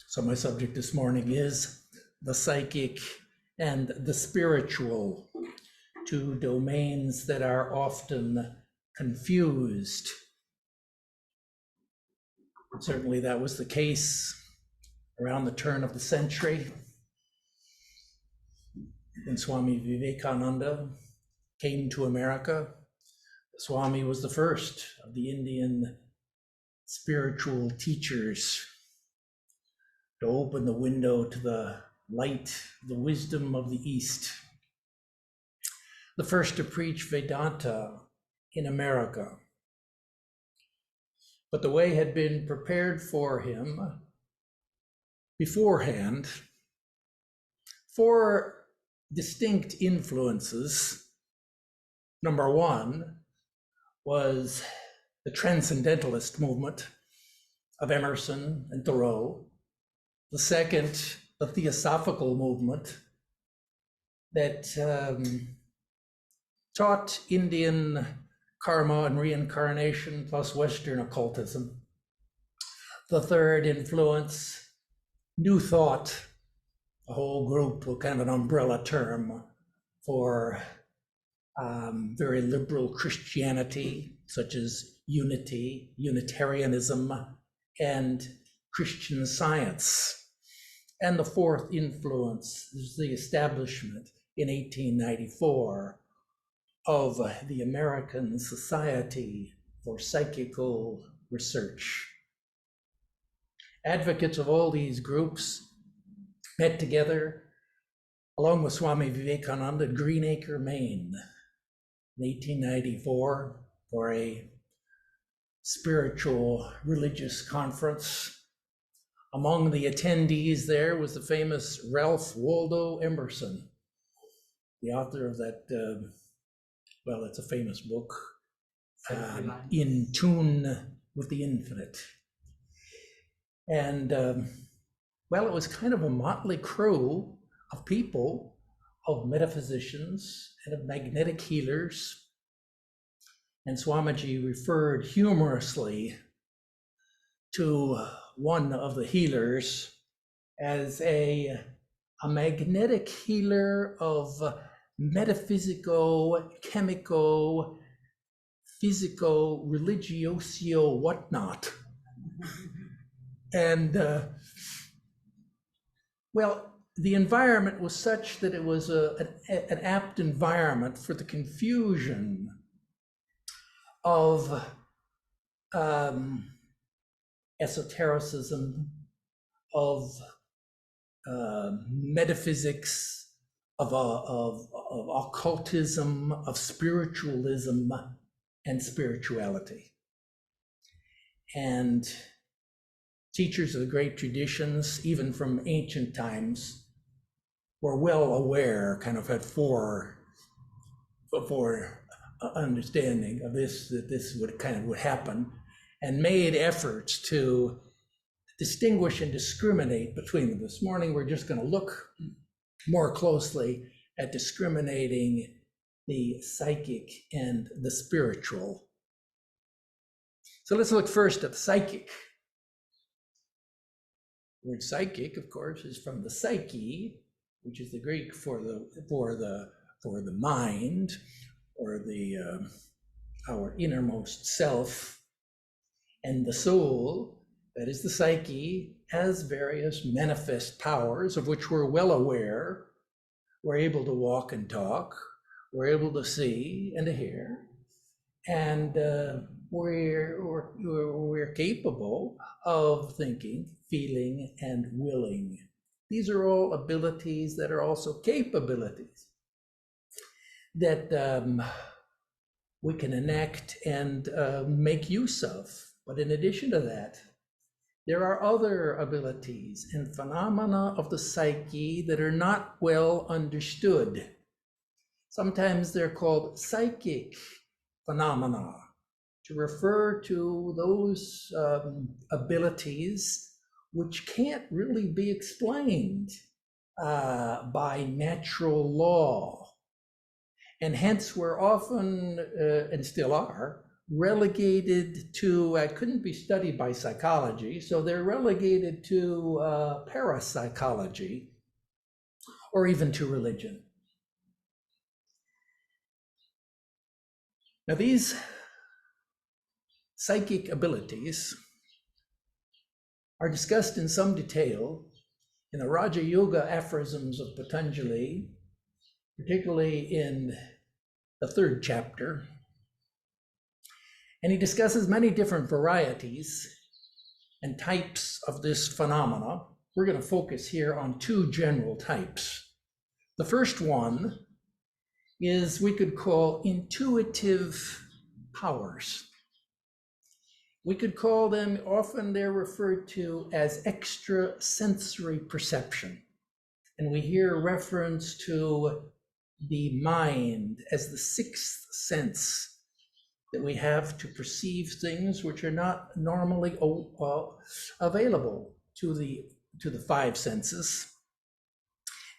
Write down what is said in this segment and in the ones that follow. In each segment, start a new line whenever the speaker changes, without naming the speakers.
So my subject this morning is the psychic and the spiritual, two domains that are often confused. Certainly that was the case around the turn of the century when Swami Vedarupananda came to America. Swami was the first of the Indian spiritual teachers to open the window to the light, the wisdom of the East. The first to preach Vedanta in America. But the way had been prepared for him beforehand. Four distinct influences. Number one was the transcendentalist movement of Emerson and Thoreau. The second, the theosophical movement that taught Indian karma and reincarnation plus Western occultism. The third influence, New Thought, a whole group, kind of an umbrella term for very liberal Christianity, such as unity, Unitarianism, and Christian Science. And the fourth influence is the establishment in 1894 of the American Society for Psychical Research. Advocates of all these groups met together along with Swami Vivekananda at Greenacre, Maine in 1894 for a spiritual religious conference. Among the attendees there was the famous Ralph Waldo Emerson, the author of that, well, it's a famous book, In Tune with the Infinite. And well, it was kind of a motley crew of people, of metaphysicians and of magnetic healers. And Swamiji referred humorously to one of the healers as a magnetic healer of metaphysico, chemico, physico, religioso, whatnot. And well, the environment was such that it was an apt environment for the confusion of esotericism, of metaphysics, of occultism, of spiritualism and spirituality. And teachers of the great traditions, even from ancient times, were well aware, kind of had fore understanding of this, that this would happen, and made efforts to distinguish and discriminate between them. This morning, we're just going to look more closely at discriminating the psychic and the spiritual. So let's look first at the psychic. The word psychic, of course, is from the psyche, which is the Greek for the mind, or the our innermost self. And the soul, that is the psyche, has various manifest powers of which we're well aware. We're able to walk and talk. We're able to see and to hear. And we're capable of thinking, feeling, and willing. These are all abilities that are also capabilities that we can enact and make use of. But in addition to that, there are other abilities and phenomena of the psyche that are not well understood. Sometimes they're called psychic phenomena, to refer to those abilities which can't really be explained by natural law. And hence we're often, and still are, relegated to, couldn't be studied by psychology, so they're relegated to parapsychology or even to religion. Now, these psychic abilities are discussed in some detail in the Raja Yoga aphorisms of Patanjali, particularly in the 3rd chapter. And he discusses many different varieties and types of this phenomena. We're going to focus here on 2 general types. The first one is we could call intuitive powers. We could call them, often they're referred to as extrasensory perception. And we hear reference to the mind as the 6th sense that we have to perceive things which are not normally available to the 5 senses.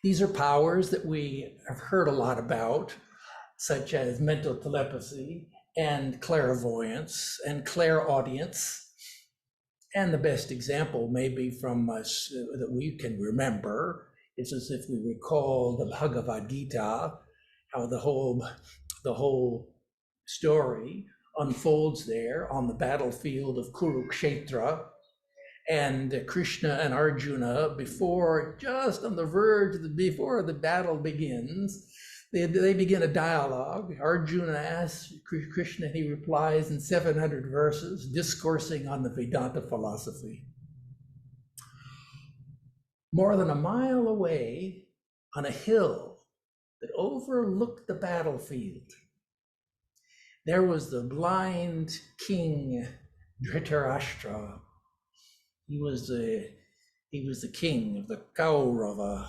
These are powers that we have heard a lot about, such as mental telepathy and clairvoyance and clairaudience. And the best example maybe from us that we can remember is as if we recall the Bhagavad Gita, how the whole story unfolds there on the battlefield of Kurukshetra, and Krishna and Arjuna, just on the verge, before the battle begins, they begin a dialogue. Arjuna asks Krishna, and he replies in 700 verses, discoursing on the Vedanta philosophy. More than a mile away, on a hill that overlooked the battlefield, there was the blind king Dhritarashtra. He was the king of the Kaurava,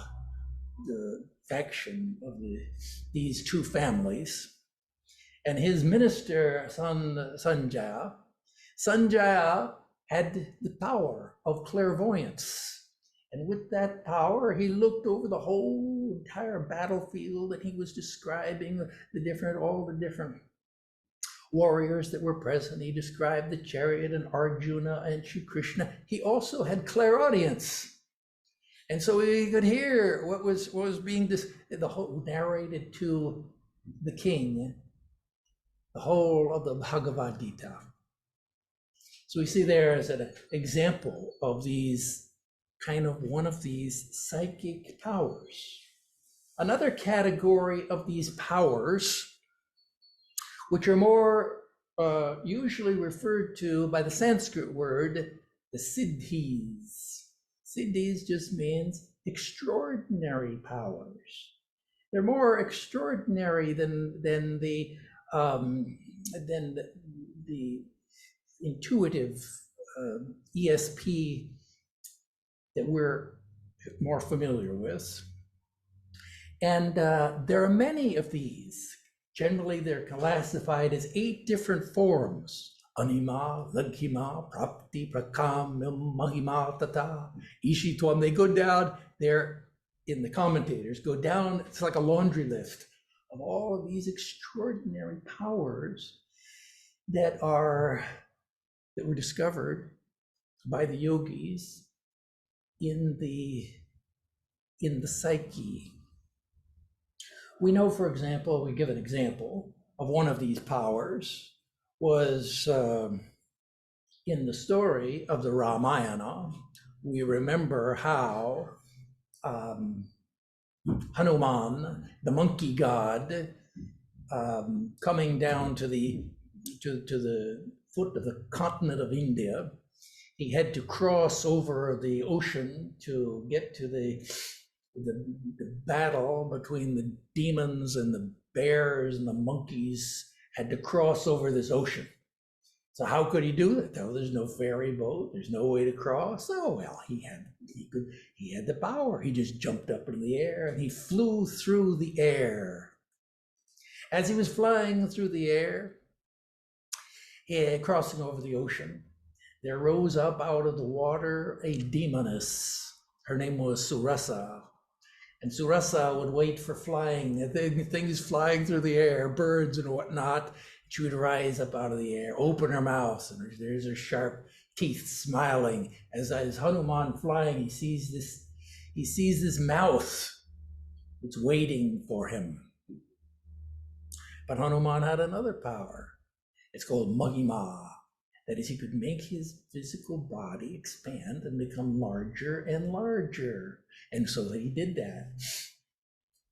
the faction of these 2 families, and his minister Sanjaya had the power of clairvoyance, and with that power he looked over the whole entire battlefield, and he was describing all the different warriors that were present. He described the chariot and Arjuna and Shri Krishna. He also had clairaudience. And so he could hear what was being narrated to the king, the whole of the Bhagavad Gita. So we see there as an example of one of these psychic powers. Another category of these powers, which are more usually referred to by the Sanskrit word, the siddhis. Siddhis just means extraordinary powers. They're more extraordinary than the intuitive ESP that we're more familiar with. And there are many of these. Generally, they're classified as 8 different forms. Anima, Laghima, Prapti, Prakamyam, Mahima, Tata, Ishitwam. They go down there in the commentators, go down, it's like a laundry list of all of these extraordinary powers that were discovered by the yogis in the psyche. We know, for example, we give an example of one of these powers was in the story of the Ramayana. We remember how Hanuman, the monkey god, coming down to the foot of the continent of India, he had to cross over the ocean to get to the battle between the demons and the bears and the monkeys. Had to cross over this ocean. So how could he do that? Though there's no ferry boat, there's no way to cross. Oh well, he had the power. He just jumped up in the air and he flew through the air. As he was flying through the air, crossing over the ocean, there rose up out of the water a demoness. Her name was Surasa. And Surasa would wait for flying, things flying through the air, birds and whatnot. she would rise up out of the air, open her mouth, and there's her sharp teeth smiling. As Hanuman flying, he sees this mouth that's waiting for him. But Hanuman had another power. It's called Mahima. That is, he could make his physical body expand and become larger and larger. And so he did that.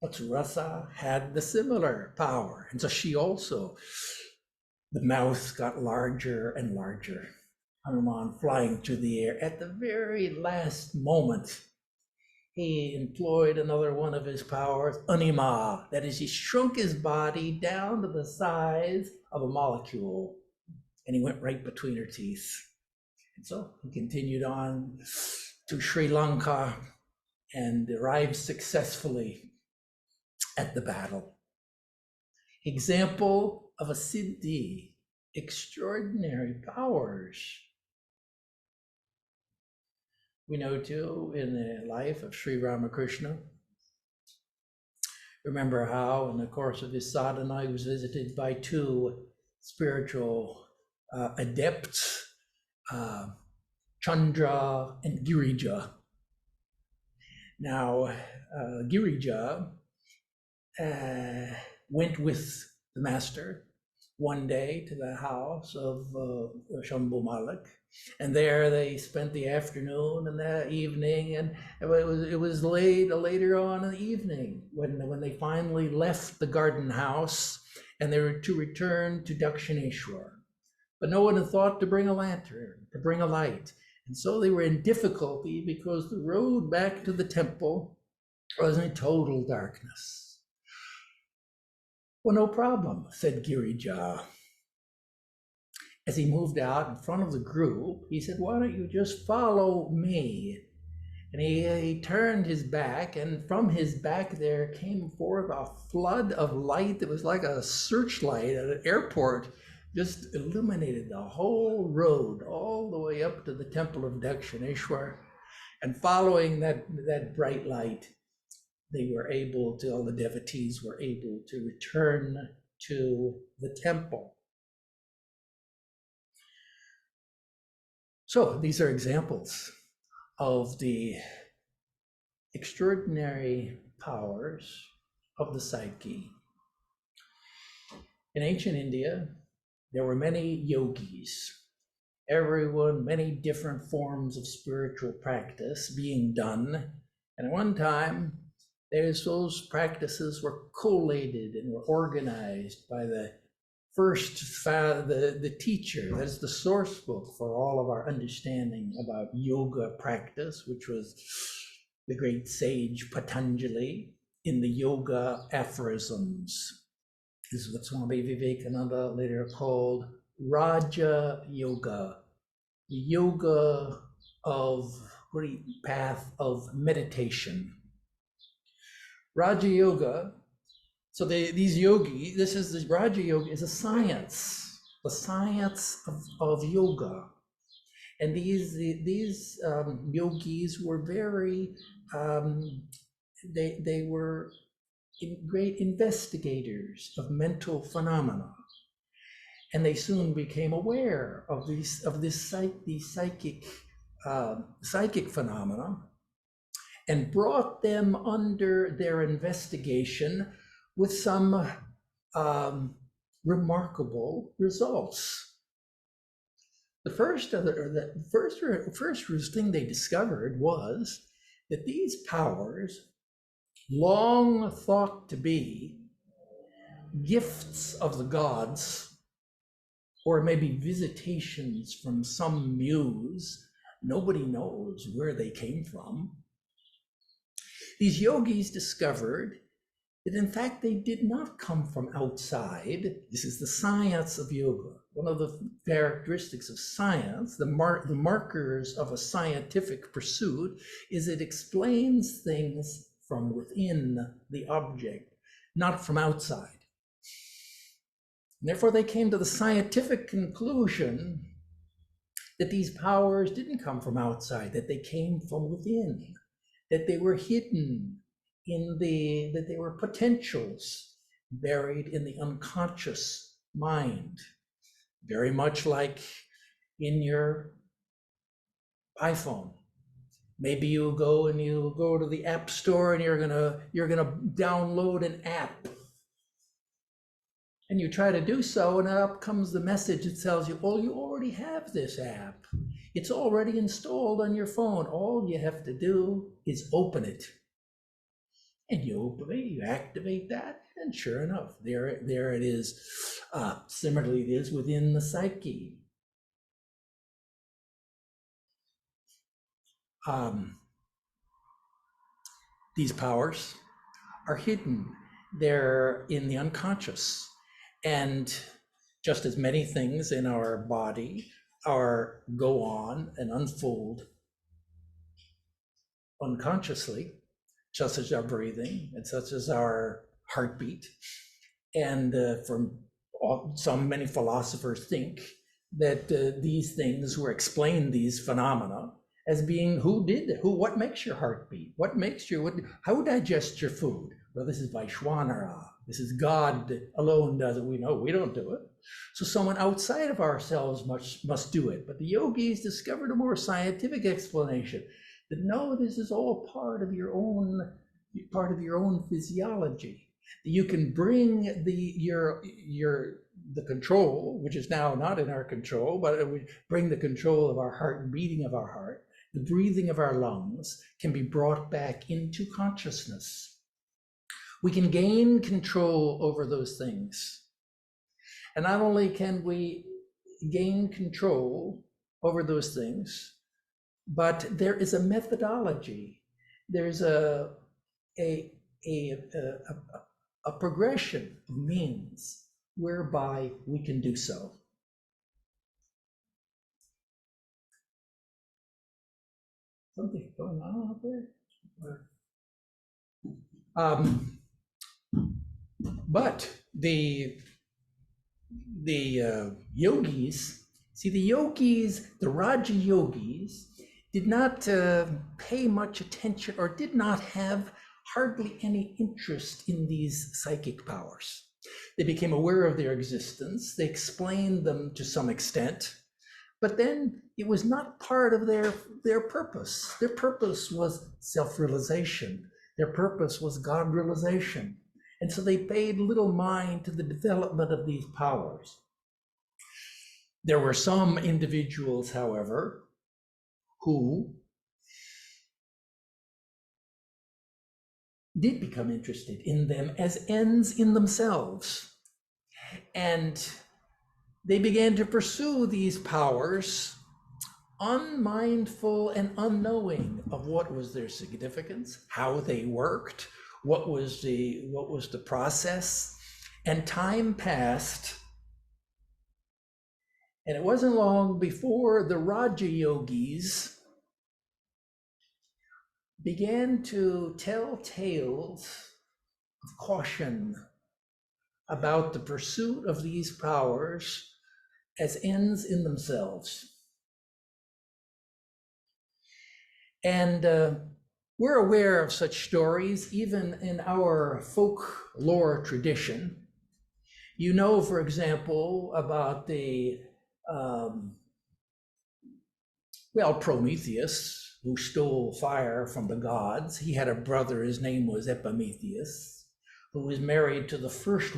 But Rasa had the similar power. And so she also, the mouth got larger and larger. Hanuman flying through the air. At the very last moment, he employed another one of his powers, Anima. That is, he shrunk his body down to the size of a molecule, and he went right between her teeth. And so he continued on to Sri Lanka and arrived successfully at the battle. Example of a siddhi, extraordinary powers. We know too in the life of Sri Ramakrishna. Remember how in the course of his sadhana, he was visited by two spiritual adepts, Chandra and Girija. Now, Girija went with the master one day to the house of Shambhu Malik, and there they spent the afternoon and the evening, and it was later on in the evening when they finally left the garden house and they were to return to Dakshineshwar. But no one had thought to bring a lantern, to bring a light. And so they were in difficulty because the road back to the temple was in total darkness. Well, no problem, said Girija. As he moved out in front of the group, he said, why don't you just follow me? And he turned his back, and from his back there came forth a flood of light that was like a searchlight at an airport, just illuminated the whole road all the way up to the temple of Dakshineshwar. And following that bright light, they were able to, all the devotees were able to return to the temple. So these are examples of the extraordinary powers of the psyche. In ancient India, there were many yogis, many different forms of spiritual practice being done. And at one time, those practices were collated and were organized by the the teacher, that is the source book for all of our understanding about yoga practice, which was the great sage Patanjali in the yoga aphorisms. This is what Swami Vedarupananda later called Raja Yoga, the yoga of path of meditation. Raja Yoga, so these yogis, the Raja Yoga is a science, the science of yoga. And these yogis were very, they were great investigators of mental phenomena. And they soon became aware of these psychic phenomena and brought them under their investigation with some remarkable results. The first thing they discovered was that these powers, long thought to be gifts of the gods, or maybe visitations from some muse, nobody knows where they came from. These yogis discovered that in fact they did not come from outside. This is the science of yoga. One of the characteristics of science, the markers of a scientific pursuit, is it explains things from within the object, not from outside. And therefore they came to the scientific conclusion that these powers didn't come from outside, that they came from within, that they were hidden that they were potentials buried in the unconscious mind, very much like in your iPhone. Maybe you go to the app store and you're gonna download an app, and you try to do so, and up comes the message that tells you, oh, you already have this app. It's already installed on your phone. All you have to do is open it. And you open it, you activate that, and sure enough, there it is. Similarly, it is within the psyche. These powers are hidden. They're in the unconscious. And just as many things in our body go on and unfold unconsciously, such as our breathing and such as our heartbeat. And many philosophers think that these things were explained, these phenomena, as being what makes your heart beat? How digest your food? Well, this is Vaishwanara. This is God alone does it. We know we don't do it. So someone outside of ourselves must do it. But the yogis discovered a more scientific explanation that no, this is all part of your own physiology. You can bring the control, which is now not in our control, but we bring the control of our heart and beating of our heart. The breathing of our lungs can be brought back into consciousness. We can gain control over those things. And not only can we gain control over those things, but there is a methodology. There's a progression of means whereby we can do so. Something going on out there? But the yogis, the Raja yogis, did not pay much attention or did not have hardly any interest in these psychic powers. They became aware of their existence. They explained them to some extent, but then it was not part of their purpose. Their purpose was self-realization. Their purpose was God realization. And so they paid little mind to the development of these powers. There were some individuals, however, who did become interested in them as ends in themselves. And they began to pursue these powers, unmindful and unknowing of what was their significance, how they worked, what was the process. And time passed, and it wasn't long before the Raja yogis began to tell tales of caution about the pursuit of these powers as ends in themselves. And we're aware of such stories even in our folklore tradition. You know, for example, about the Prometheus, who stole fire from the gods. He had a brother, his name was Epimetheus, who was married to the first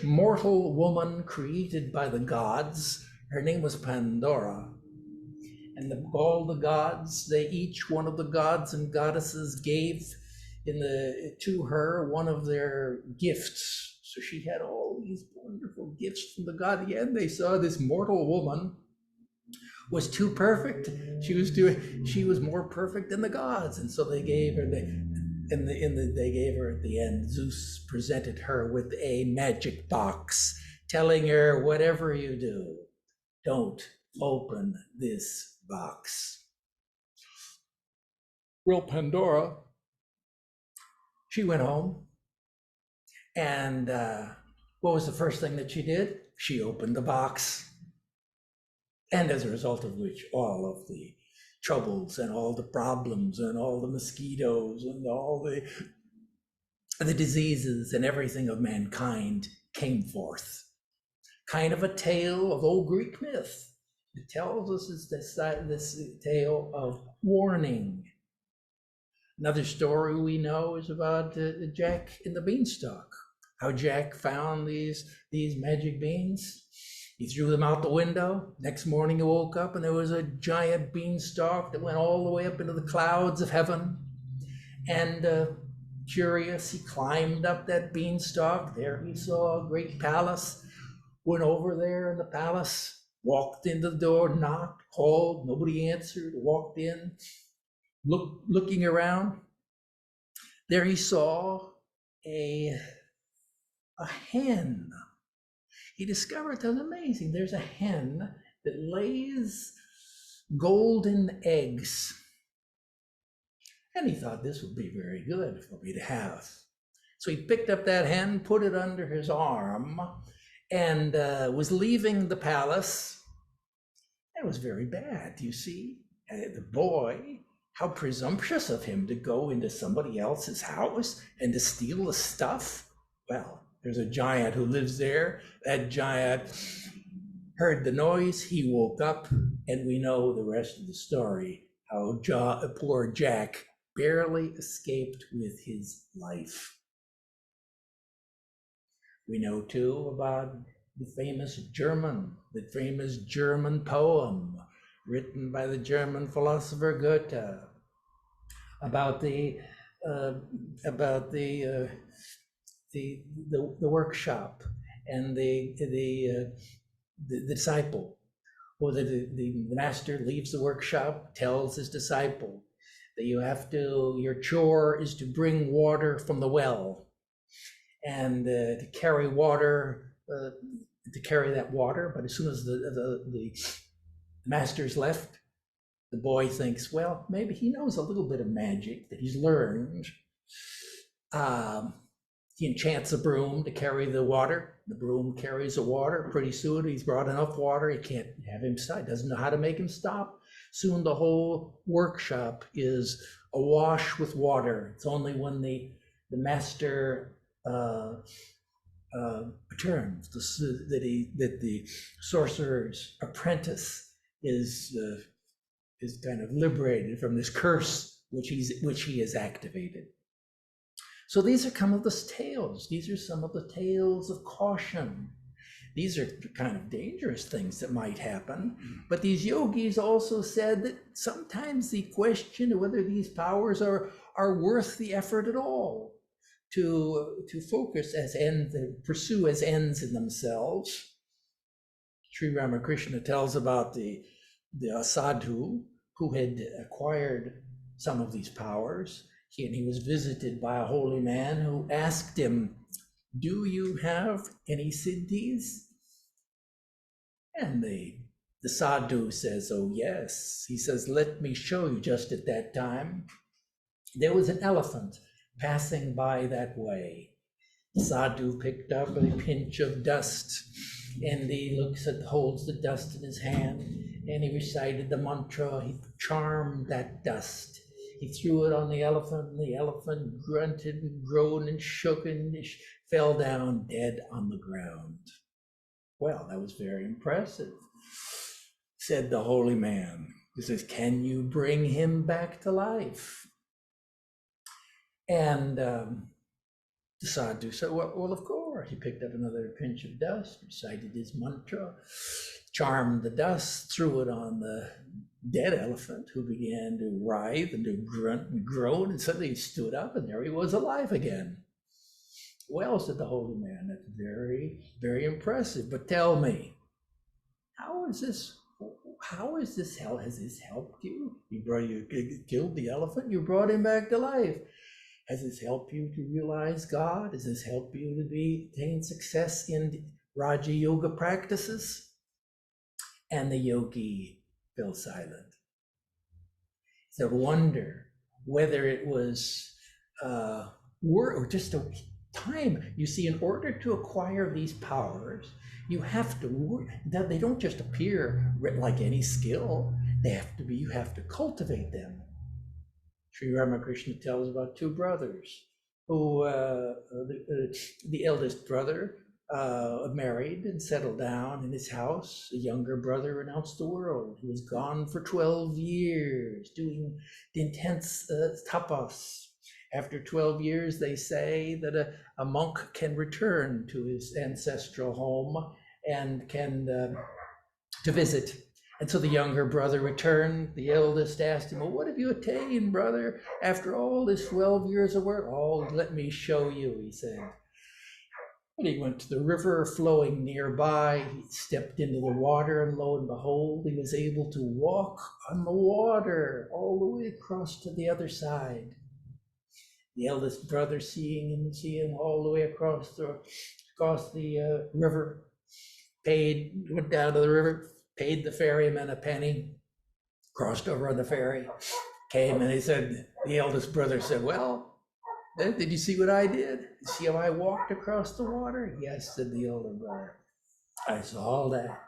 mortal woman created by the gods. Her name was Pandora. And all the gods, each one of the gods and goddesses gave to her one of their gifts. So she had all these wonderful gifts from the god. Again, they saw this mortal woman was too perfect. She was more perfect than the gods, and so they gave her they gave her at the end. Zeus presented her with a magic box, telling her, "Whatever you do, don't open this box." Well, Pandora, she went home, and what was the first thing that she did? She opened the box. And as a result of which, all of the troubles and all the problems and all the mosquitoes and all the diseases and everything of mankind came forth. Kind of a tale of old Greek myth. It tells us this tale of warning. Another story we know is about Jack and the beanstalk. How Jack found these magic beans. He threw them out the window. Next morning he woke up and there was a giant beanstalk that went all the way up into the clouds of heaven. And curious, he climbed up that beanstalk. There he saw a great palace. Went over there in the palace, walked into the door, knocked, called, nobody answered, walked in, looking around. There he saw a hen. He discovered that was amazing. There's a hen that lays golden eggs. And he thought this would be very good for me to have. So he picked up that hen, put it under his arm, and was leaving the palace. It was very bad, you see. The boy, how presumptuous of him to go into somebody else's house and to steal the stuff. Well, there's a giant who lives there. That giant heard the noise, he woke up, and we know the rest of the story, how poor Jack barely escaped with his life. We know too about the famous German poem written by the German philosopher Goethe about the workshop and the disciple. Or the master leaves the workshop, tells his disciple that your chore is to bring water from the well, and to carry that water. But as soon as the master's left, the boy thinks, well, maybe he knows a little bit of magic that he's learned. He enchants a broom to carry the water. The broom carries the water. Pretty soon he's brought enough water, he can't have him stop. He doesn't know how to make him stop. Soon the whole workshop is awash with water. It's only when the master returns that the sorcerer's apprentice is kind of liberated from this curse which he has activated. So these are some of the tales. These are some of the tales of caution. These are kind of dangerous things that might happen. But these yogis also said that sometimes the question of whether these powers are worth the effort at all to focus as ends, pursue as ends in themselves. Sri Ramakrishna tells about the sadhu who had acquired some of these powers. He was visited by a holy man who asked him, do you have any siddhis? And the sadhu says, oh yes. He says, let me show you. Just at that time, there was an elephant passing by that way. The sadhu picked up a pinch of dust, and he holds the dust in his hand, and he recited the mantra. He charmed that dust. He threw it on the elephant, and the elephant grunted and groaned and shook and fell down dead on the ground. Well, that was very impressive, said the holy man. He says, can you bring him back to life? And the sadhu said, well, of course. He picked up another pinch of dust, recited his mantra, charmed the dust, threw it on the dead elephant, who began to writhe and to grunt and groan, and suddenly he stood up, and there he was alive again. Well, said the holy man, that's very, very impressive. But tell me, has this helped you? You killed the elephant, you brought him back to life. Has this helped you to realize God? Has this helped you to attain success in Raja Yoga practices? And the yogi fell silent. It's a wonder whether it was or just a time. You see, in order to acquire these powers, you have to work. They don't just appear like any skill. You have to cultivate them. Sri Ramakrishna tells about two brothers who, the eldest brother married and settled down in his house. A younger brother renounced the world. He was gone for 12 years doing the intense tapas. After 12 years, they say that a monk can return to his ancestral home and can to visit. And so the younger brother returned. The eldest asked him, well, what have you attained, brother, after all this 12 years of work? Oh, let me show you, he said. And he went to the river flowing nearby. He stepped into the water, and lo and behold, he was able to walk on the water all the way across to the other side. The eldest brother, seeing him all the way across the river, went down to the river, paid the ferryman a penny, crossed over on the ferry, came, and the eldest brother said, well, did you see what I did? See how I walked across the water? Yes, said the older brother. I saw all that.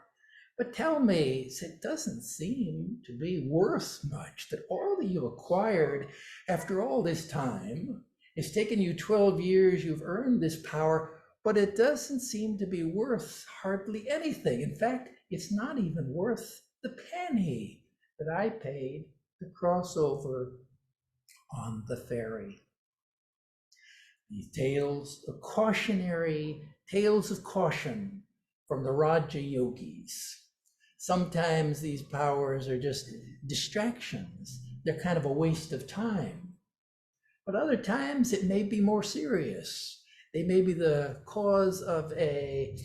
But tell me, it doesn't seem to be worth much that all that you acquired after all this time, it's taken you 12 years, you've earned this power, but it doesn't seem to be worth hardly anything. In fact, it's not even worth the penny that I paid to cross over on the ferry. These tales of tales of caution from the Raja yogis. Sometimes these powers are just distractions. They're kind of a waste of time. But other times it may be more serious. They may be the cause of a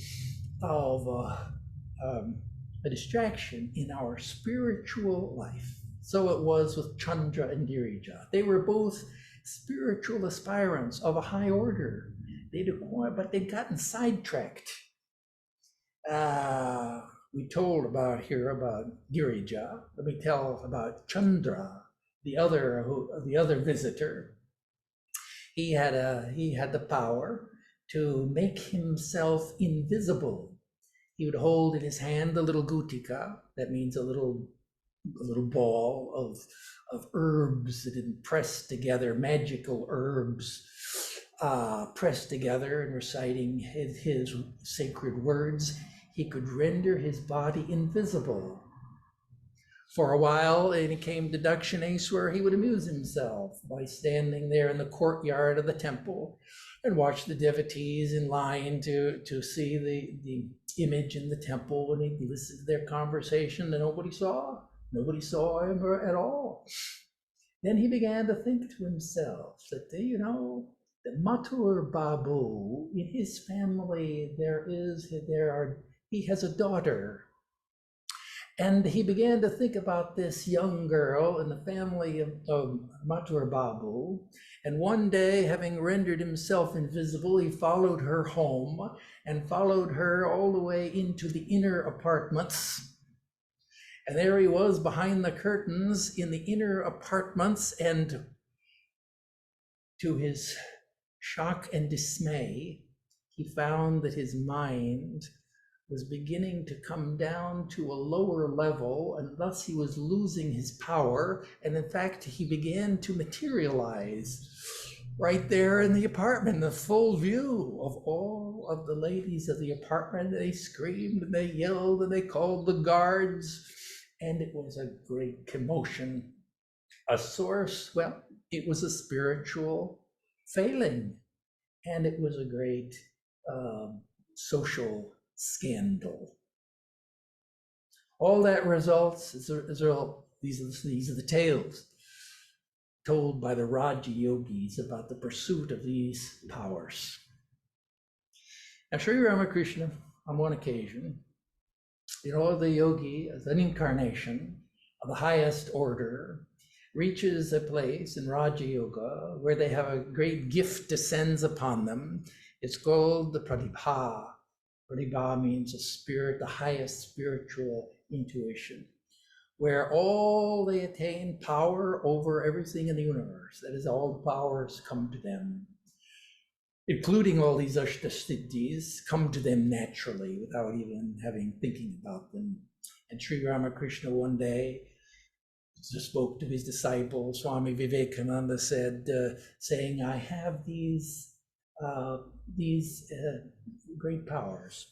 distraction in our spiritual life. So it was with Chandra and Girija. They were both spiritual aspirants of a high order. But they'd gotten sidetracked. We told about Girija. Let me tell about Chandra, the other visitor. He had the power to make himself invisible. He would hold in his hand the little gutika. That means a little ball of herbs that had pressed together, magical herbs pressed together, and reciting his sacred words, he could render his body invisible. For a while, and he came to Dakshineswar, he would amuse himself by standing there in the courtyard of the temple and watch the devotees in line to see the image in the temple, and he'd listen to their conversation, and nobody saw him at all. Then he began to think to himself that, that Mathur Babu, in his family, he has a daughter. And he began to think about this young girl in the family of Mathur Babu. And one day, having rendered himself invisible, he followed her home and followed her all the way into the inner apartments. And there he was behind the curtains in the inner apartments, and to his shock and dismay, he found that his mind was beginning to come down to a lower level, and thus he was losing his power. And in fact, he began to materialize right there in the apartment, the full view of all of the ladies of the apartment. They screamed and they yelled and they called the guards, and it was a great commotion. A source, well, it was a spiritual failing, and it was a great social scandal. All that results these are the tales told by the Raja yogis about the pursuit of these powers. Now, Sri Ramakrishna, on one occasion, the yogi, as an incarnation of the highest order, reaches a place in Raja Yoga where they have a great gift descends upon them. It's called the Pratibha. Pratibha means a spirit, the highest spiritual intuition, where all they attain power over everything in the universe. That is, all the powers come to them, including all these Ashtasiddhis, come to them naturally without even thinking about them. And Sri Ramakrishna one day spoke to his disciple, Swami Vedarupananda, saying, I have these these great powers.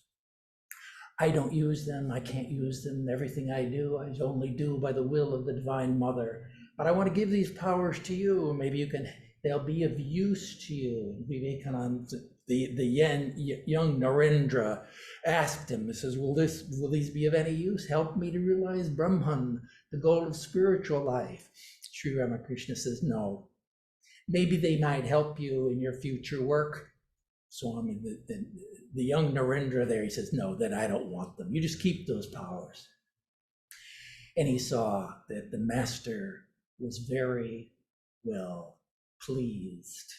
I don't use them, I can't use them. Everything I do, I only do by the will of the Divine Mother. But I want to give these powers to you. Maybe you can, they'll be of use to you. Vivekananda, the young Narendra asked him, he says, will these be of any use? Help me to realize Brahman, the goal of spiritual life. Sri Ramakrishna says, no. Maybe they might help you in your future work. Swami, the young Narendra there, he says, no, then I don't want them. You just keep those powers. And he saw that the master was very well pleased.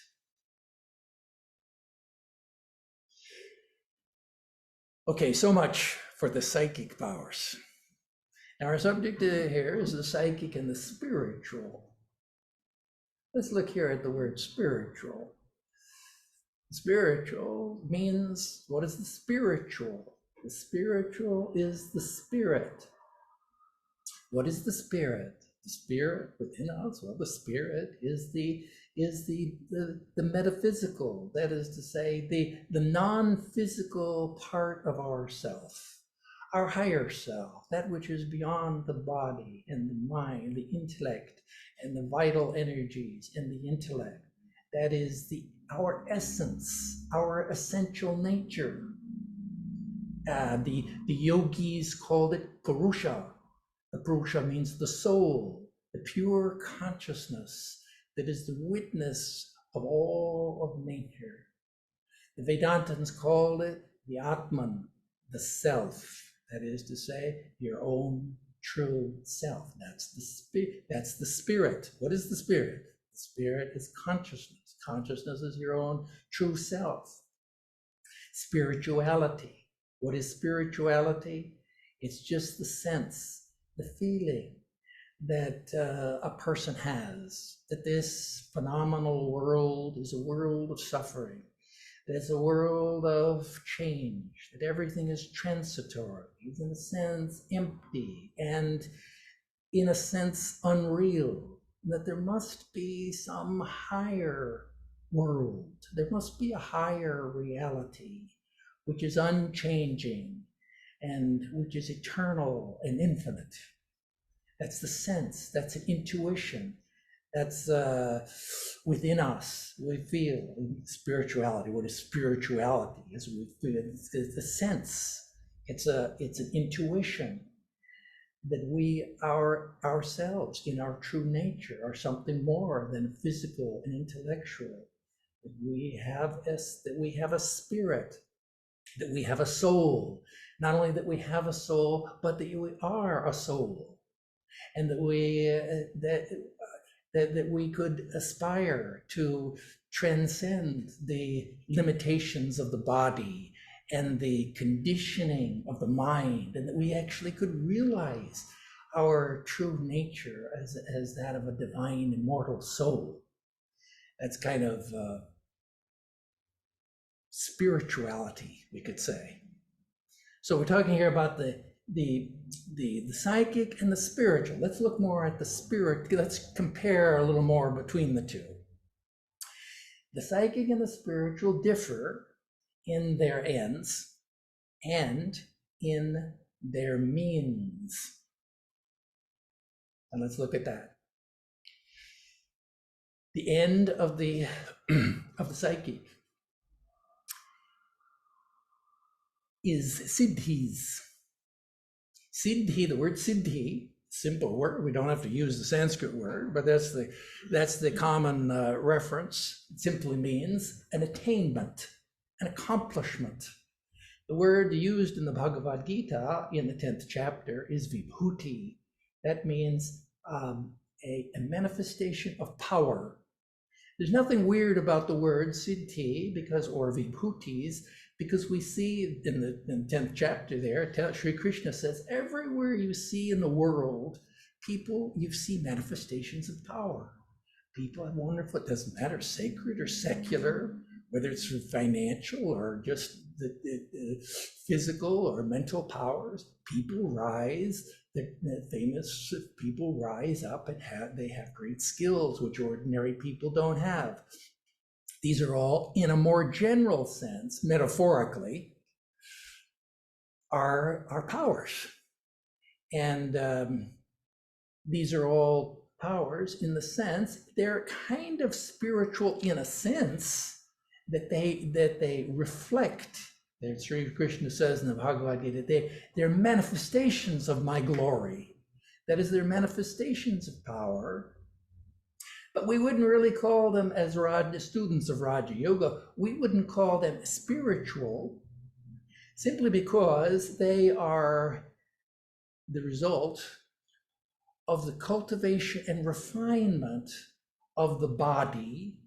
Okay, so much for the psychic powers. Now our subject here is the psychic and the spiritual. Let's look here at the word spiritual. Spiritual means, what is the spiritual? The spiritual is the spirit. What is the spirit? The spirit within us? Well, the spirit is the metaphysical, that is to say, the non-physical part of ourself, our higher self, that which is beyond the body and the mind, the intellect, and the vital energies and the intellect. That is our essence, our essential nature. The yogis called it Purusha. The Purusha means the soul, the pure consciousness that is the witness of all of nature. The Vedantans called it the Atman, the self. That is to say, your own true self. That's the spirit. What is the spirit? The spirit is consciousness. Consciousness is your own true self. Spirituality. What is spirituality? It's just the sense, the feeling that a person has, that this phenomenal world is a world of suffering, that it's a world of change, that everything is transitory, is in a sense empty, and in a sense unreal, that there must be some higher world, there must be a higher reality, which is unchanging and which is eternal and infinite. That's the sense, that's an intuition, that's within us. We feel spirituality. What is spirituality? As we feel, it's a sense, it's an intuition that we ourselves in our true nature are something more than physical and intellectual. That we have a spirit, that we have a soul. Not only that we have a soul, but that we are a soul, and that we could aspire to transcend the limitations of the body and the conditioning of the mind, and that we actually could realize our true nature as that of a divine immortal soul. That's kind of spirituality, we could say. So we're talking here about the psychic and the spiritual. Let's look more at the spirit. Let's compare a little more between the two. The psychic and the spiritual differ in their ends and in their means. And let's look at that. The end of the psychic is siddhis. Siddhi, the word siddhi, simple word. We don't have to use the Sanskrit word, but that's the common reference. It simply means an attainment, an accomplishment. The word used in the Bhagavad Gita in the 10th chapter is vibhuti. That means a manifestation of power. There's nothing weird about the word siddhi or vibhutis, because we see in the 10th chapter there, Sri Krishna says, everywhere you see in the world, you see manifestations of power. People have wonderful, it doesn't matter, sacred or secular, whether it's financial or just the physical or mental powers, people rise, the famous people rise up and they have great skills, which ordinary people don't have. These are all, in a more general sense, metaphorically, are powers. And these are all powers in the sense they're kind of spiritual in a sense that they reflect. As Sri Krishna says in the Bhagavad Gita, they're manifestations of my glory. That is, they're manifestations of power. But we wouldn't really call them, as students of Raja Yoga, we wouldn't call them spiritual, simply because they are the result of the cultivation and refinement of the body,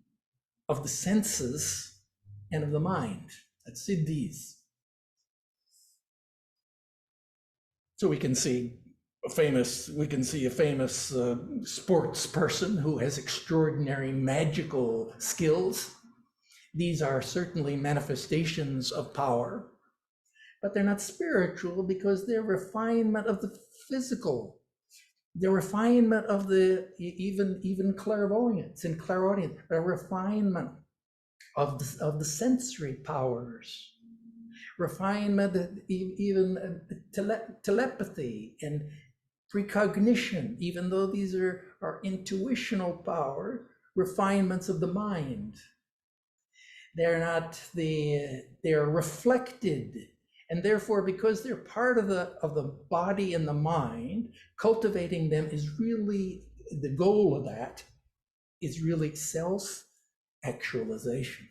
of the senses, and of the mind. That's siddhis. So we can see a famous sports person who has extraordinary magical skills. These are certainly manifestations of power, but they're not spiritual because they're refinement of the physical. The refinement of the even clairvoyance and clairaudience, a refinement of the sensory powers, refinement of even telepathy and precognition, even though these are intuitional power, refinements of the mind. They're reflected. And therefore, because they're part of the body and the mind, cultivating them is really, the goal of that is really self-actualization.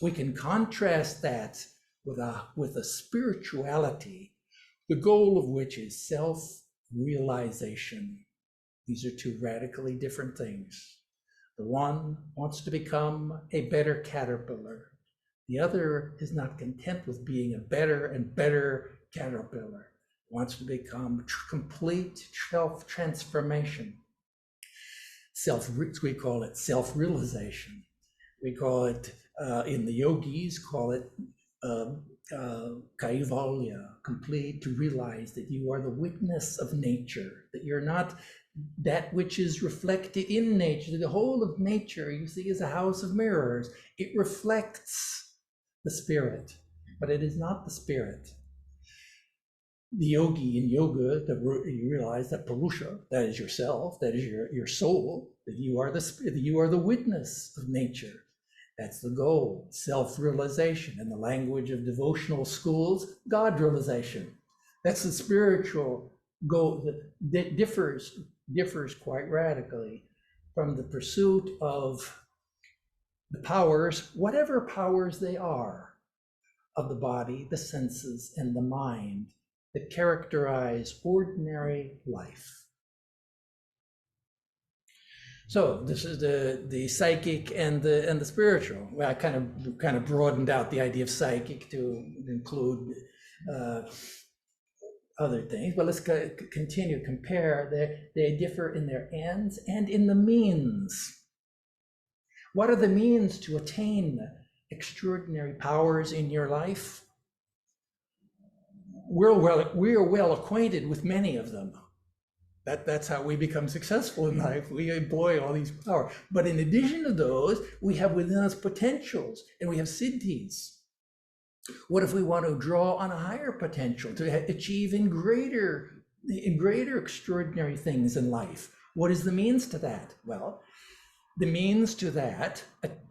We can contrast that with a spirituality, the goal of which is self-realization. These are two radically different things. The one wants to become a better caterpillar. The other is not content with being a better and better caterpillar, wants to become complete self-transformation. We call it self-realization. We call it, in the yogis, call it kaivalya, complete, to realize that you are the witness of nature, that you're not that which is reflected in nature. The whole of nature, you see, is a house of mirrors. It reflects the spirit, but it is not the spirit. The yogi in yoga, you realize that Purusha, that is yourself, that is your soul, that you are the witness of nature. That's the goal, self-realization. In the language of devotional schools, God realization. That's the spiritual goal that differs quite radically from the pursuit of the powers, whatever powers they are, of the body, the senses, and the mind that characterize ordinary life. So this is the psychic and the spiritual. Well, I kind of broadened out the idea of psychic to include other things, but let's continue, compare. They differ in their ends and in the means. What are the means to attain extraordinary powers in your life? We are well acquainted with many of them. That's how we become successful in life. We employ all these powers. But in addition to those, we have within us potentials, and we have siddhis. What if we want to draw on a higher potential to achieve in greater extraordinary things in life? What is the means to that? Well, the means to that,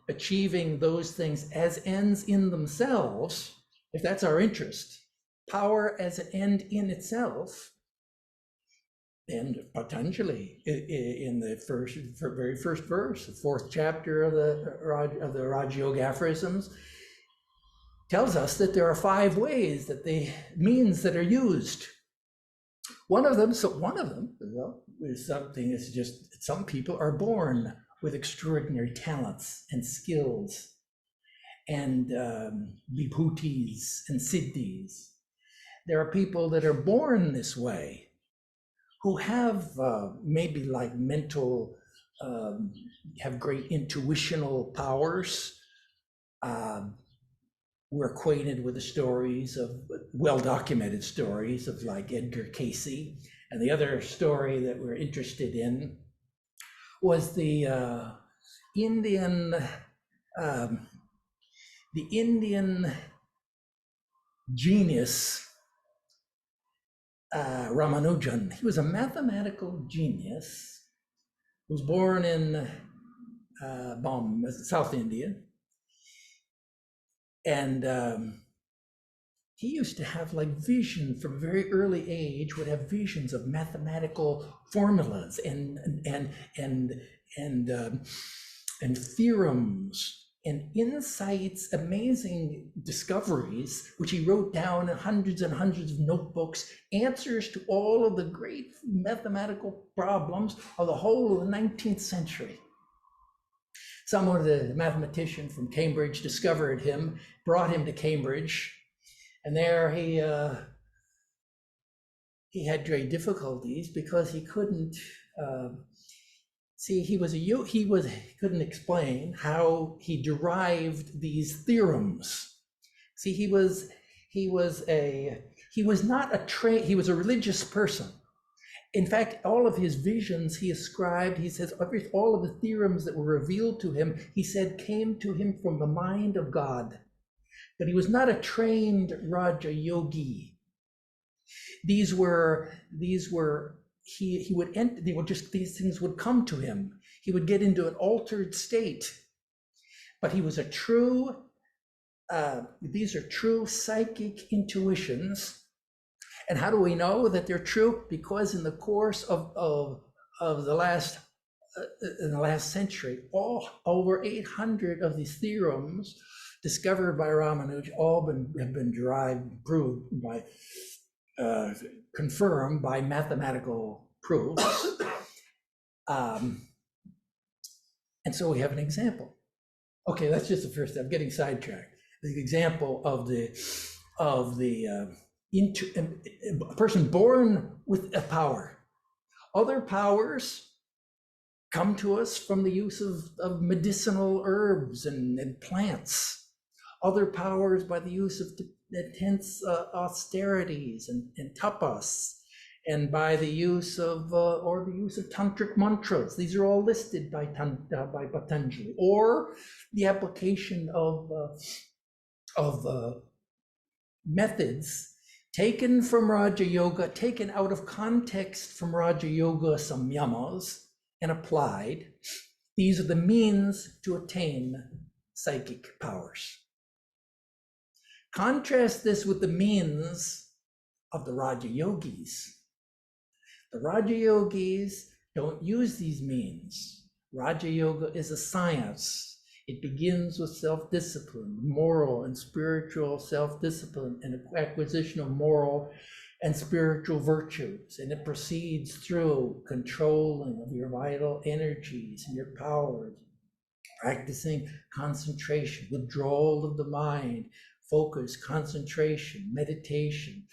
achieving those things as ends in themselves, if that's our interest, power as an end in itself, and Patanjali in the very first verse, the fourth chapter of the Raja Yoga aphorisms, tells us that there are 5 ways that the means that are used. One of them, is something that's just, some people are born with extraordinary talents and skills and vibhutis and siddhis. There are people that are born this way who have maybe like mental, have great intuitional powers. We're acquainted with the stories of, well-documented stories of like Edgar Cayce. And the other story that we're interested in was the Indian, the Indian genius, Ramanujan. He was a mathematical genius. He was born in South India. And he used to have like vision from a very early age, would have visions of mathematical formulas and theorems and insights, amazing discoveries, which he wrote down in hundreds and hundreds of notebooks, answers to all of the great mathematical problems of the whole of the 19th century. Someone, the mathematician from Cambridge, discovered him, brought him to Cambridge, and there he had great difficulties because he couldn't see. He couldn't explain how he derived these theorems. See, he was not he was a religious person. In fact, all of his visions he ascribed, he says, all of the theorems that were revealed to him, he said, came to him from the mind of God. But he was not a trained Raja Yogi. These things would come to him. He would get into an altered state. But he was these are true psychic intuitions. And how do we know that they're true? Because in the course of the last century, over 800 of these theorems discovered by Ramanuja have been derived, proved by, confirmed by mathematical proofs. And so we have an example. Okay, that's just the first step. Getting sidetracked. The example of a person born with a power. Other powers come to us from the use of medicinal herbs and plants. Other powers by the use of intense austerities and tapas, and by the use of tantric mantras. These are all listed by Patanjali, or the application of methods taken from Raja Yoga, taken out of context from Raja Yoga samyamas and applied. These are the means to attain psychic powers. Contrast this with the means of the Raja Yogis. The Raja Yogis don't use these means. Raja Yoga is a science. It begins with self-discipline, moral and spiritual self-discipline, and acquisition of moral and spiritual virtues. And it proceeds through controlling of your vital energies and your powers, practicing concentration, withdrawal of the mind, focus, concentration, meditation,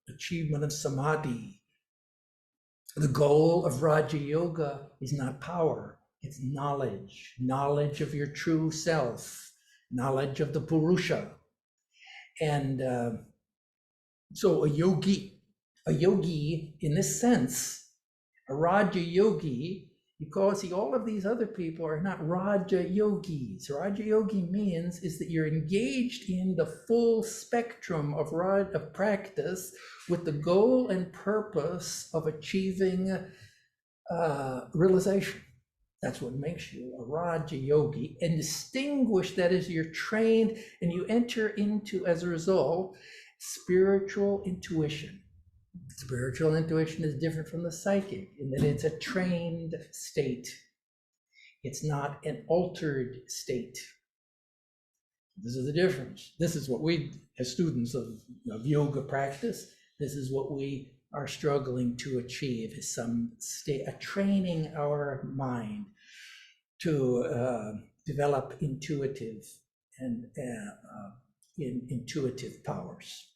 achievement of samadhi. The goal of Raja Yoga is not power. It's knowledge, knowledge of your true self, knowledge of the Purusha. And so a yogi in this sense, a Raja Yogi, because all of these other people are not Raja Yogis. Raja Yogi means is that you're engaged in the full spectrum of practice with the goal and purpose of achieving realization. That's what makes you a Raja Yogi, and distinguish that as you're trained and you enter into, as a result, spiritual intuition. Spiritual intuition is different from the psychic in that it's a trained state. It's not an altered state. This is the difference. This is what we, as students of yoga practice, this is what we are struggling to achieve, is some state, training our mind to develop intuitive and intuitive powers.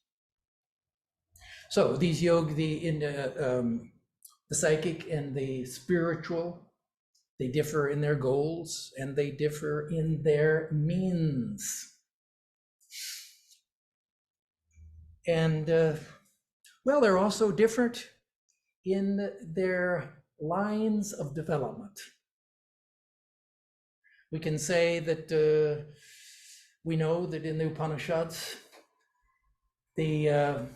So these the psychic and the spiritual, they differ in their goals and they differ in their means. And well, they're also different in their lines of development. We can say that we know that in the Upanishads, there's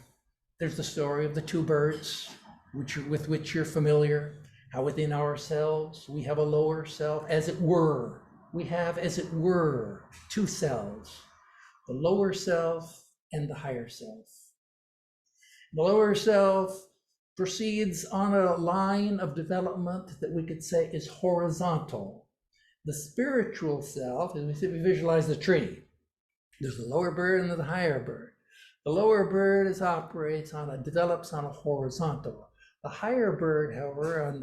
the story of the two birds, with which you're familiar, how within ourselves we have a lower self, as it were. We have, as it were, two selves, the lower self and the higher self. The lower self proceeds on a line of development that we could say is horizontal. The spiritual self, as we visualize the tree, there's the lower bird and the higher bird. The lower bird develops on a horizontal. The higher bird, however,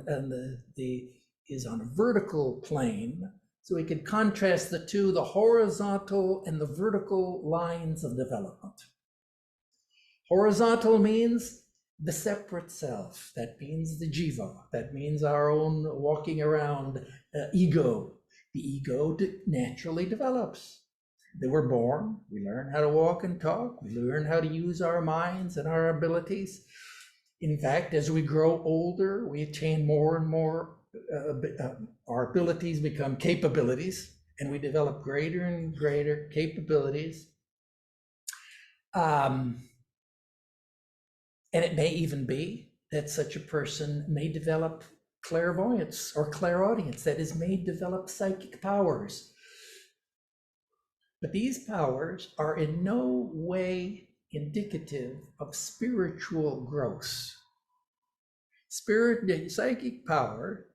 is on a vertical plane. So we could contrast the two, the horizontal and the vertical lines of development. Horizontal means the separate self. That means the jiva. That means our own walking around ego. The ego naturally develops. They were born, we learn how to walk and talk, we learn how to use our minds and our abilities. In fact, as we grow older, we attain more and more, our abilities become capabilities, and we develop greater and greater capabilities. And it may even be that such a person may develop clairvoyance or clairaudience, that is, may develop psychic powers. But these powers are in no way indicative of spiritual growth. Psychic power,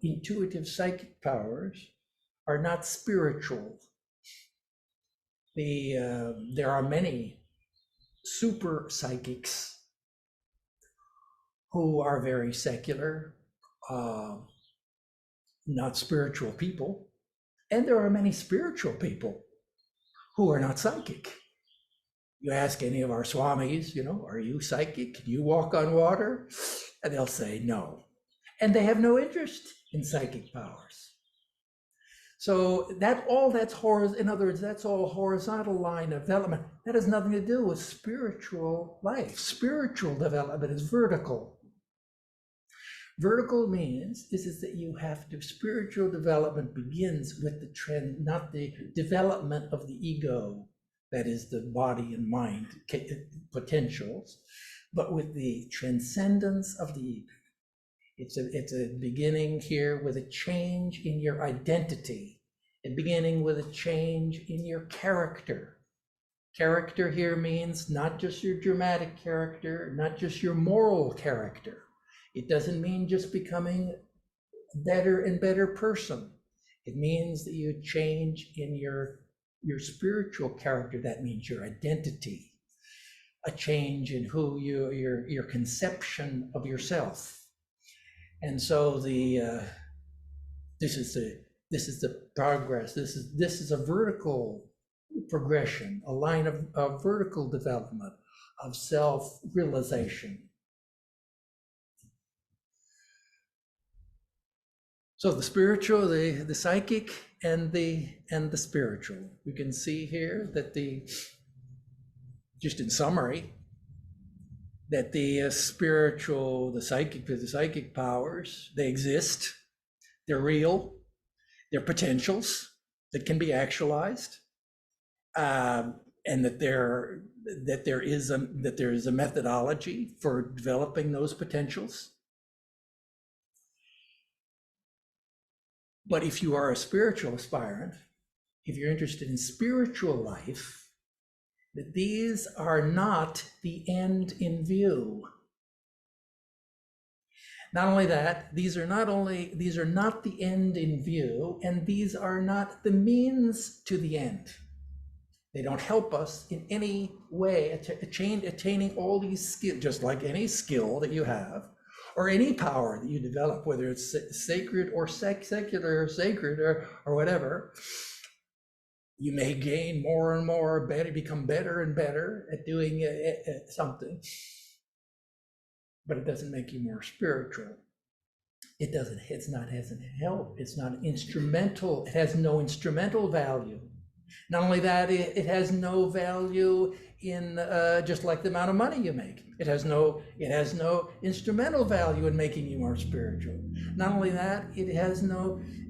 intuitive psychic powers, are not spiritual. There are many super psychics who are very secular, not spiritual people. And there are many spiritual people who are not psychic. You ask any of our swamis, are you psychic? Can you walk on water? And they'll say no. And they have no interest in psychic powers. So in other words, that's all horizontal line of development. That has nothing to do with spiritual life. Spiritual development is vertical. Vertical means that you have to, spiritual development begins with the trend, not the development of the ego, that is the body and mind potentials, but with the transcendence of the ego. It's a beginning here with a change in your identity, a beginning with a change in your character. Character here means not just your dramatic character, not just your moral character. It doesn't mean just becoming a better and better person. It means that you change in your spiritual character. That means your identity, a change in who your conception of yourself. And so this is the progress. This is a vertical progression, a line of vertical development of self-realization. So the spiritual, the psychic, and the spiritual. We can see here that just in summary, that the spiritual, the psychic powers, they exist, they're real, they're potentials that can be actualized, and that there is a methodology for developing those potentials. But if you are a spiritual aspirant, if you're interested in spiritual life, that these are not the end in view. Not only that, these are not the end in view, and these are not the means to the end. They don't help us in any way attaining all these skills, just like any skill that you have, or any power that you develop, whether it's sacred or secular or sacred or whatever. You may gain more and more, become better and better at doing something, but it doesn't make you more spiritual. It hasn't helped. It's not instrumental. It has no instrumental value. Not only that, it has no value in just like the amount of money you make. It has no instrumental value in making you more spiritual. Not only that, it has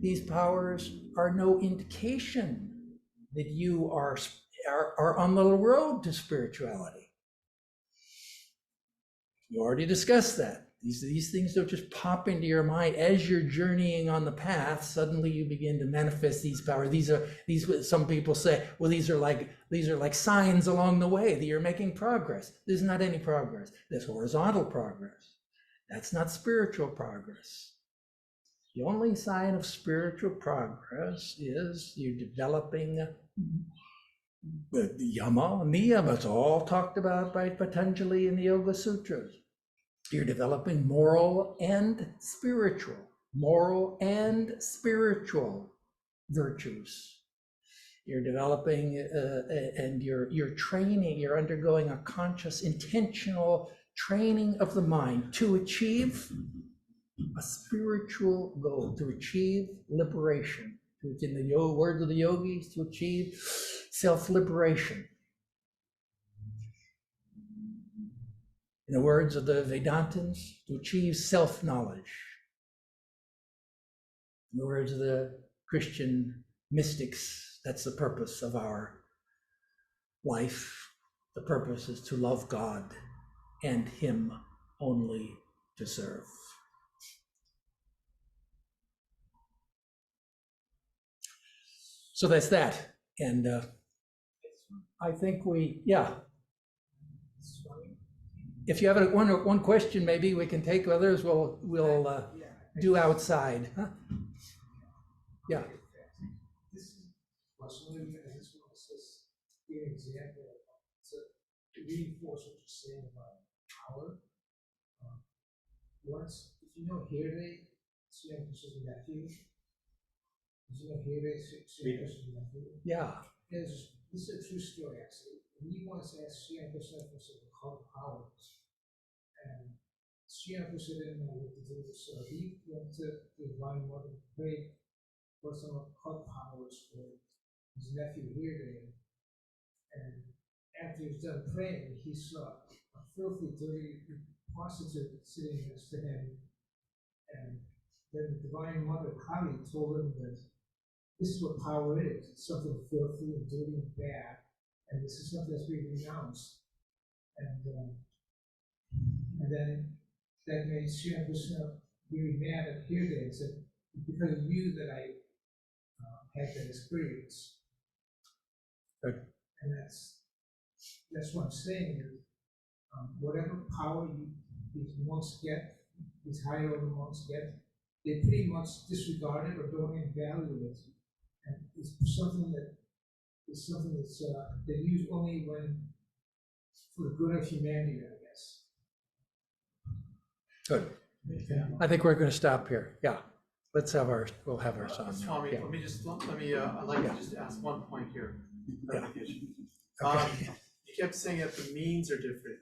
these powers are no indication that you are on the road to spirituality. You already discussed that. These things don't just pop into your mind as you're journeying on the path. Suddenly you begin to manifest these powers. These some people say, well, these are like signs along the way that you're making progress. There's not any progress. There's horizontal progress. That's not spiritual progress. The only sign of spiritual progress is you're developing the yama and niyama. It's all talked about by Patanjali in the Yoga Sutras. You're developing moral and spiritual virtues. You're developing and you're training, you're undergoing a conscious, intentional training of the mind to achieve a spiritual goal, to achieve liberation, in the words of the yogis, to achieve self-liberation. In the words of the Vedantins, to achieve self-knowledge. In the words of the Christian mystics, that's the purpose of our life. The purpose is to love God and Him only to serve. So that's that. And I think if you have one question, maybe we can take others. We'll do outside. Huh? Yeah.
This is Swami Vedarupananda says, give an example to reinforce what you're saying about power. Once, if you know Hirde, Swami Krishna's nephew. Did you know Hirde, Swami Krishna's nephew?
Yeah.
This is a true story, actually. When he once asked Swami Krishna for some occult powers, and Swami Krishna didn't know what to do, so he went to the Divine Mother and prayed for some occult powers for his nephew Hirde. And after he was done praying, he saw a filthy, dirty prostitute sitting next to him. And then the Divine Mother, Kali, told him that this is what power is. It's something filthy and dirty and bad. And this is something that's being renounced. And then that made Sri Krishna really mad at Hirde and said, because of you that I had that experience.
Good.
And that's what I'm saying is, whatever power these monks get, these higher order monks get, they pretty much disregard it or don't even value it. And it's something that's they use only when for the good of humanity, I guess.
Good. Yeah. I think we're going to stop here. Yeah. We'll have our song.
Swami,
Yeah.
I'd like to just ask one point here.
Yeah. Okay.
You kept saying that the means are different.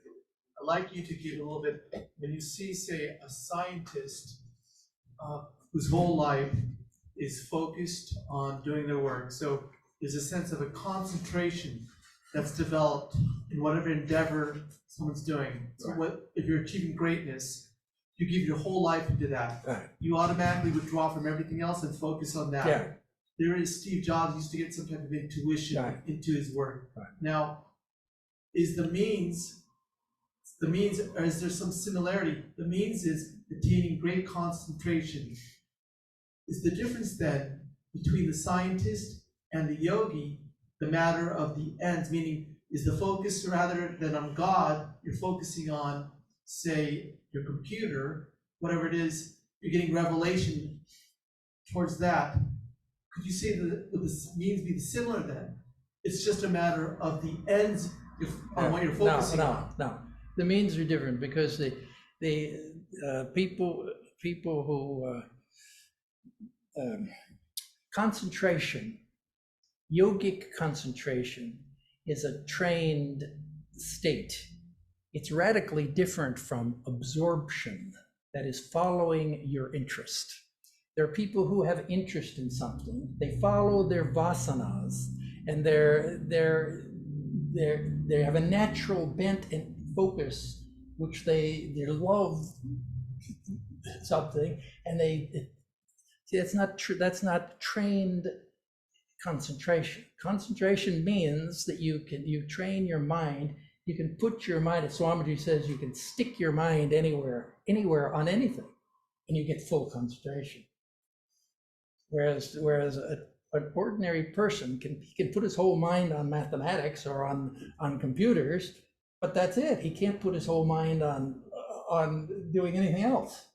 I'd like you to give a little bit, when you see, say, a scientist whose whole life is focused on doing their work. So there's a sense of a concentration that's developed in whatever endeavor someone's doing. So if you're achieving greatness, you give your whole life into that.
Right.
You automatically withdraw from everything else and focus on that.
Yeah.
There is Steve Jobs used to get some type of intuition into his work.
Right.
Now, is the means, or is there some similarity? The means is attaining great concentration. Is the difference then between the scientist and the yogi the matter of the ends? Meaning, is the focus rather than on God, you're focusing on, say, your computer, whatever it is, you're getting revelation towards that. Could you say that would this means be similar then? It's just a matter of the ends on what you're focusing on.
No. The means are different because the people who concentration, yogic concentration is a trained state. It's radically different from absorption, that is following your interest. There are people who have interest in something, they follow their vasanas, and they have a natural bent and focus, which their love something, and see, that's not true. That's not trained concentration. Concentration means that you train your mind. You can put your mind, as Swamiji says, you can stick your mind anywhere on anything, and you get full concentration. Whereas an ordinary person can put his whole mind on mathematics or on computers, but that's it. He can't put his whole mind on doing anything else.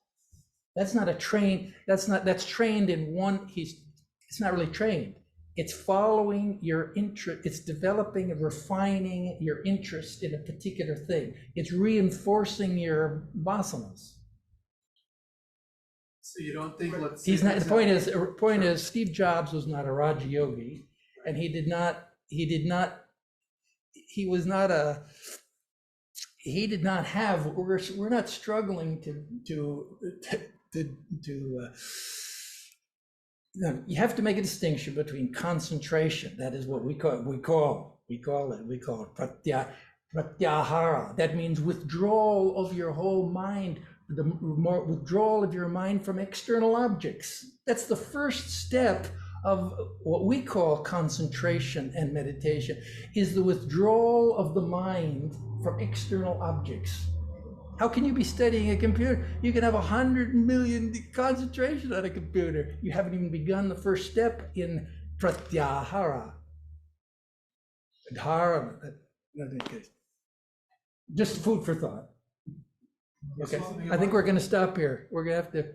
That's not a train. That's trained in one. It's not really trained. It's following your interest. It's developing and refining your interest in a particular thing. It's reinforcing your vasanas.
So you don't think, let's
say, he's not. The point is, Steve Jobs was not a Raja Yogi, and he did not have. We're not struggling to you have to make a distinction between concentration. That is what we call it pratyahara. That means withdrawal of your whole mind, withdrawal of your mind from external objects. That's the first step of what we call concentration and meditation, is the withdrawal of the mind from external objects. How can you be studying a computer? You can have 100 million concentration on a computer. You haven't even begun the first step in pratyahara. Dharma. Just food for thought. Okay, I think we're going to stop here. We're going to have to,